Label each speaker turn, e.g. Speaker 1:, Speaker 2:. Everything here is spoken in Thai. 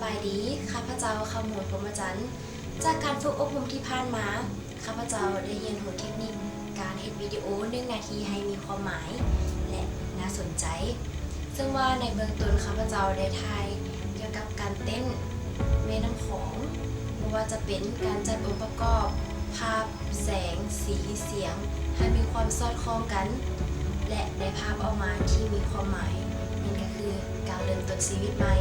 Speaker 1: ายดีข้าพเจ้าขมวลพรหมจันทร์จากการฝึกอบรมที่ผ่านมาข้าพเจ้าได้เรียนรู้เทคนิคการเฮ็ดวิดีโอ1 นาทีให้มีความหมายและน่าสนใจซึ่งว่าในเบื้องต้นข้าพเจ้าได้ถ่ายเกี่ยวกับการเต้นแม่น้ำของไม่ว่าจะเป็นการจัดองค์ประกอบภาพแสงสีเสียงให้มีความสอดคล้องกันและได้ภาพออกมาที่มีความหมายนั่นก็คือการเริ่มต้นชีวิตใหม่